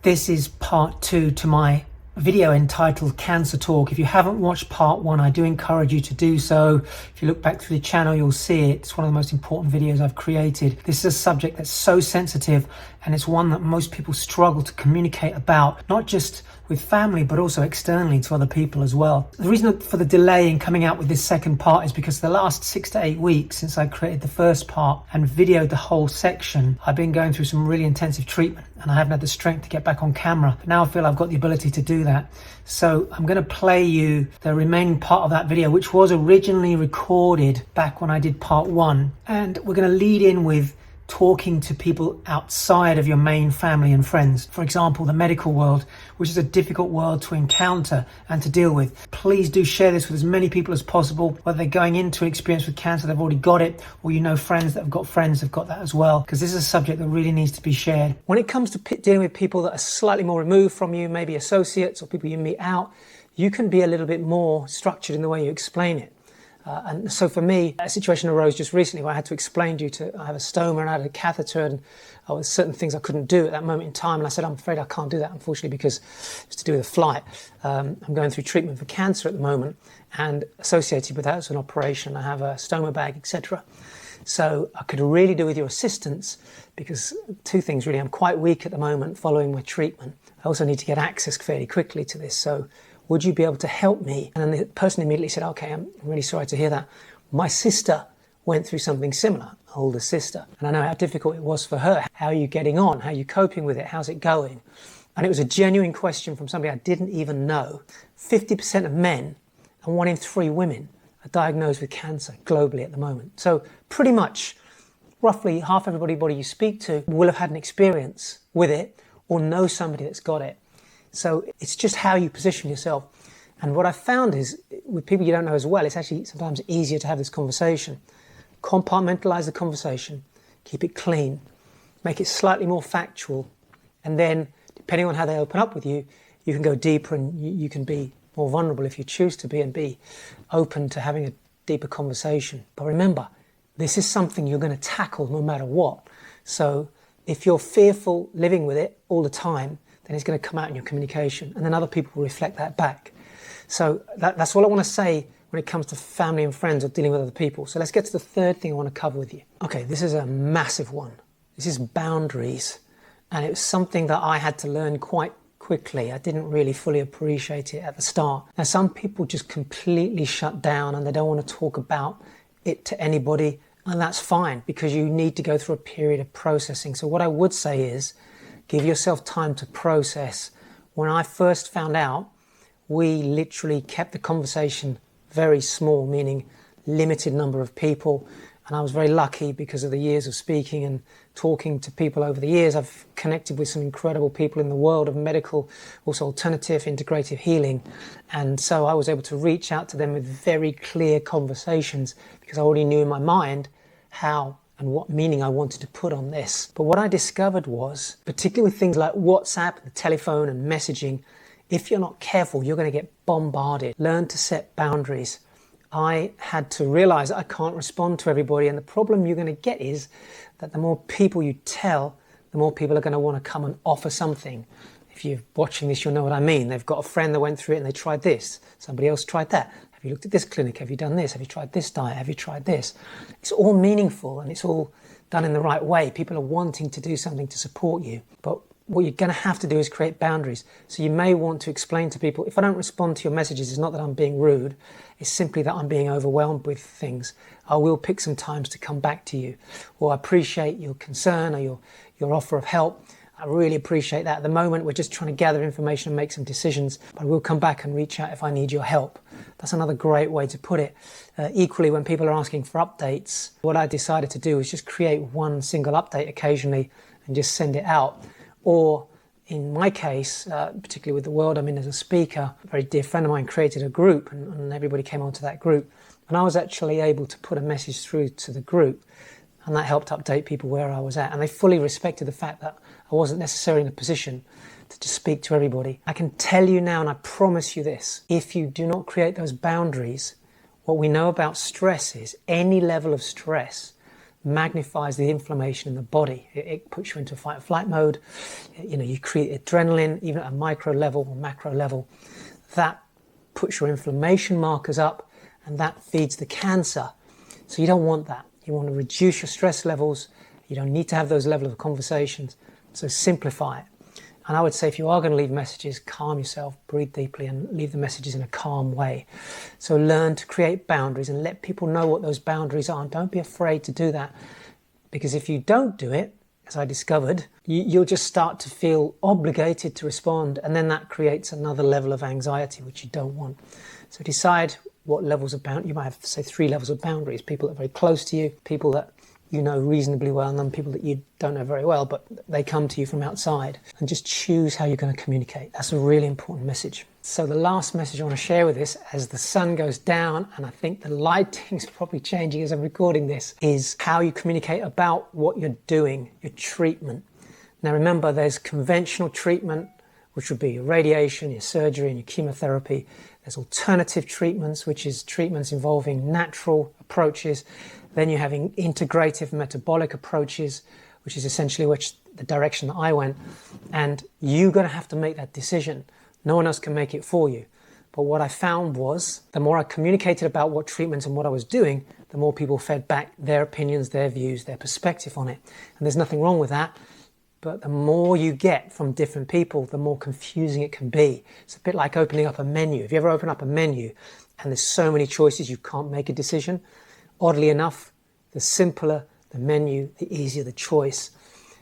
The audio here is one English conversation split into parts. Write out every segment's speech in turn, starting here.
This is part 2 to my video entitled Cancer Talk. If you haven't watched part 1, I do encourage you to do so. If you look back through the channel, you'll see it. It's one of the most important videos I've created. This is a subject that's so sensitive, and it's one that most people struggle to communicate about, not just with family, but also externally to other people as well. The reason for the delay in coming out with this second part is because the last 6 to 8 weeks since I created the first part and videoed the whole section, I've been going through some really intensive treatment, and I haven't had the strength to get back on camera. But now I feel I've got the ability to do that. So I'm going to play you the remaining part of that video, which was originally recorded back when I did part 1. And we're going to lead in with talking to people outside of your main family and friends. For example, the medical world, which is a difficult world to encounter and to deal with. Please do share this with as many people as possible, whether they're going into an experience with cancer, they've already got it, or you know friends that have got friends that have got that as well, because this is a subject that really needs to be shared. When it comes to dealing with people that are slightly more removed from you, maybe associates or people you meet out, you can be a little bit more structured in the way you explain it. And so for me, a situation arose just recently where I had to explain to you I have a stoma and I had a catheter, and there were certain things I couldn't do at that moment in time. And I said, I'm afraid I can't do that, unfortunately, because it's to do with a flight. I'm going through treatment for cancer at the moment, and associated with that is an operation. I have a stoma bag, etc. So I could really do with your assistance, because two things really. I'm quite weak at the moment following my treatment. I also need to get access fairly quickly to this. So would you be able to help me? And then the person immediately said, okay, I'm really sorry to hear that. My sister went through something similar, older sister. And I know how difficult it was for her. How are you getting on? How are you coping with it? How's it going? And it was a genuine question from somebody I didn't even know. 50% of men and 1 in 3 women are diagnosed with cancer globally at the moment. So pretty much roughly half everybody you speak to will have had an experience with it or know somebody that's got it. So it's just how you position yourself. And what I found is, with people you don't know as well, it's actually sometimes easier to have this conversation. Compartmentalize the conversation, keep it clean, make it slightly more factual, and then, depending on how they open up with you, you can go deeper and you can be more vulnerable if you choose to be, and be open to having a deeper conversation. But remember, this is something you're going to tackle no matter what. So if you're fearful living with it all the time, then it's going to come out in your communication, and then other people will reflect that back. So that's all I want to say when it comes to family and friends or dealing with other people. So let's get to the third thing I want to cover with you. Okay, this is a massive one. This is boundaries. And it was something that I had to learn quite quickly. I didn't really fully appreciate it at the start. Now, some people just completely shut down and they don't want to talk about it to anybody, and that's fine, because you need to go through a period of processing. So what I would say is, give yourself time to process. When I first found out, we literally kept the conversation very small, meaning limited number of people. And I was very lucky because of the years of speaking and talking to people over the years. I've connected with some incredible people in the world of medical, also alternative, integrative healing. And so I was able to reach out to them with very clear conversations, because I already knew in my mind how and what meaning I wanted to put on this. But what I discovered was, particularly with things like WhatsApp, the telephone and messaging, if you're not careful, you're going to get bombarded. Learn to set boundaries. I had to realize that I can't respond to everybody, and the problem you're going to get is that the more people you tell, the more people are going to want to come and offer something. If you're watching this, you'll know what I mean. They've got a friend that went through it and they tried this. Somebody else tried that. Have you looked at this clinic? Have you done this? Have you tried this diet? Have you tried this? It's all meaningful and it's all done in the right way. People are wanting to do something to support you. But what you're going to have to do is create boundaries. So you may want to explain to people, if I don't respond to your messages, it's not that I'm being rude. It's simply that I'm being overwhelmed with things. I will pick some times to come back to you. Or I appreciate your concern or your offer of help. I really appreciate that. At the moment, we're just trying to gather information and make some decisions, but I will come back and reach out if I need your help. That's another great way to put it. Equally, when people are asking for updates, what I decided to do is just create one single update occasionally and just send it out. Or in my case, particularly with the world I'm in as a speaker, a very dear friend of mine created a group, and everybody came onto that group. And I was actually able to put a message through to the group, and that helped update people where I was at. And they fully respected the fact that I wasn't necessarily in a position to just speak to everybody. I can tell you now, and I promise you this, if you do not create those boundaries, what we know about stress is any level of stress magnifies the inflammation in the body. It puts you into fight or flight mode. You create adrenaline, even at a micro level or macro level. That puts your inflammation markers up, and that feeds the cancer. So you don't want that. You want to reduce your stress levels. You don't need to have those level of conversations. So simplify it. And I would say if you are going to leave messages, calm yourself, breathe deeply, and leave the messages in a calm way. So learn to create boundaries and let people know what those boundaries are. And don't be afraid to do that. Because if you don't do it, as I discovered, you'll just start to feel obligated to respond. And then that creates another level of anxiety, which you don't want. So decide what levels of boundaries. You might have, say, 3 levels of boundaries. People that are very close to you, people that you know reasonably well, and then people that you don't know very well, but they come to you from outside. And just choose how you're going to communicate. That's a really important message. So the last message I want to share with this, as the sun goes down, and I think the lighting's probably changing as I'm recording this, is how you communicate about what you're doing, your treatment. Now remember, there's conventional treatment, which would be your radiation, your surgery, and your chemotherapy. There's alternative treatments, which is treatments involving natural approaches. Then you're having integrative metabolic approaches, which is essentially the direction that I went. And you're going to have to make that decision. No one else can make it for you. But what I found was the more I communicated about what treatments and what I was doing, the more people fed back their opinions, their views, their perspective on it. And there's nothing wrong with that. But the more you get from different people, the more confusing it can be. It's a bit like opening up a menu. If you ever open up a menu and there's so many choices, you can't make a decision. Oddly enough, the simpler the menu, the easier the choice.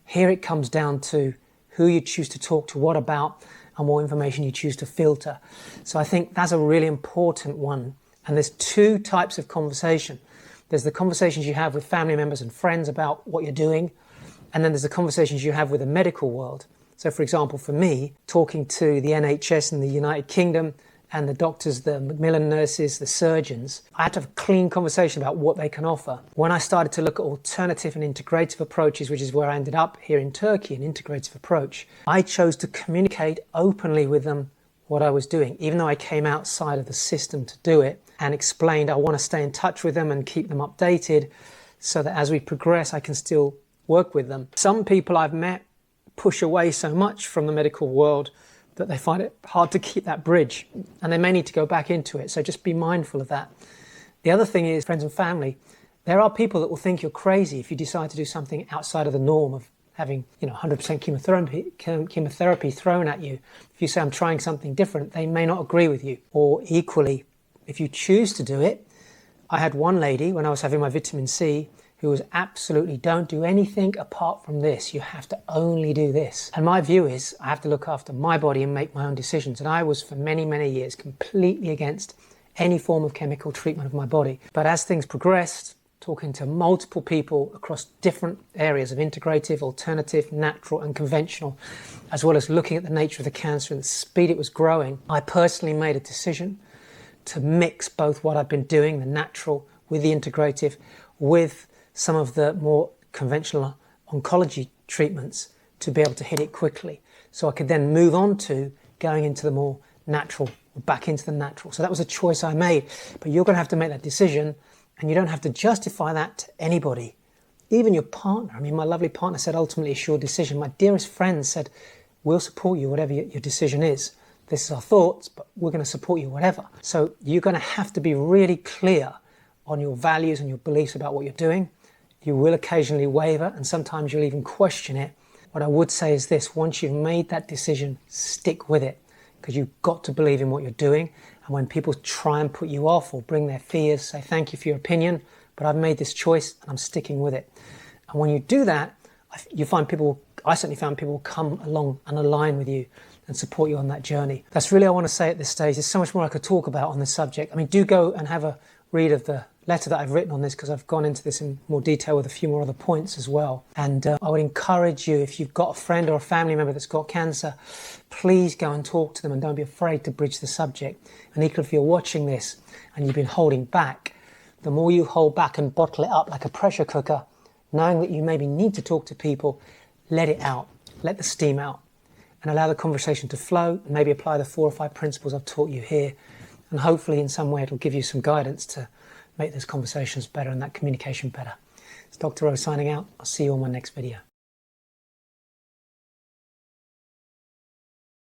Here it comes down to who you choose to talk to, what about, and what information you choose to filter. So I think that's a really important one. And there's 2 types of conversation. There's the conversations you have with family members and friends about what you're doing. And then there's the conversations you have with the medical world. So for example, for me, talking to the NHS in the United Kingdom and the doctors, the Macmillan nurses, the surgeons, I had to have a clean conversation about what they can offer. When I started to look at alternative and integrative approaches, which is where I ended up here in Turkey, an integrative approach, I chose to communicate openly with them what I was doing, even though I came outside of the system to do it, and explained I want to stay in touch with them and keep them updated so that as we progress, I can still work with them. Some people I've met push away so much from the medical world that they find it hard to keep that bridge, and they may need to go back into it. So just be mindful of that. The other thing is friends and family. There are people that will think you're crazy if you decide to do something outside of the norm of having 100% chemotherapy thrown at you. If you say I'm trying something different, they may not agree with you. Or equally, if you choose to do it, I had one lady when I was having my vitamin C who was absolutely, don't do anything apart from this. You have to only do this. And my view is I have to look after my body and make my own decisions. And I was for many, many years completely against any form of chemical treatment of my body. But as things progressed, talking to multiple people across different areas of integrative, alternative, natural and conventional, as well as looking at the nature of the cancer and the speed it was growing, I personally made a decision to mix both what I've been doing, the natural with the integrative, with some of the more conventional oncology treatments to be able to hit it quickly. So I could then move on to going into the more natural, back into the natural. So that was a choice I made. But you're going to have to make that decision, and you don't have to justify that to anybody, even your partner. I mean, my lovely partner said, ultimately, it's your decision. My dearest friends said, we'll support you, whatever your decision is. This is our thoughts, but we're going to support you, whatever. So you're going to have to be really clear on your values and your beliefs about what you're doing. You will occasionally waver, and sometimes you'll even question it. What I would say is this: once you've made that decision, stick with it, because you've got to believe in what you're doing. And when people try and put you off or bring their fears, say thank you for your opinion, but I've made this choice and I'm sticking with it. And when you do that, you find people, I certainly found people come along and align with you and support you on that journey. That's really all I want to say at this stage. There's so much more I could talk about on this subject. I mean, do go and have a read of the letter that I've written on this, because I've gone into this in more detail with a few more other points as well. And I would encourage you, if you've got a friend or a family member that's got cancer, please go and talk to them and don't be afraid to bridge the subject. And equally, if you're watching this and you've been holding back, the more you hold back and bottle it up like a pressure cooker, knowing that you maybe need to talk to people, let it out, let the steam out, and allow the conversation to flow, and maybe apply the 4 or 5 principles I've taught you here. And hopefully in some way it'll give you some guidance to make those conversations better and that communication better. It's Dr. O signing out. I'll see you on my next video.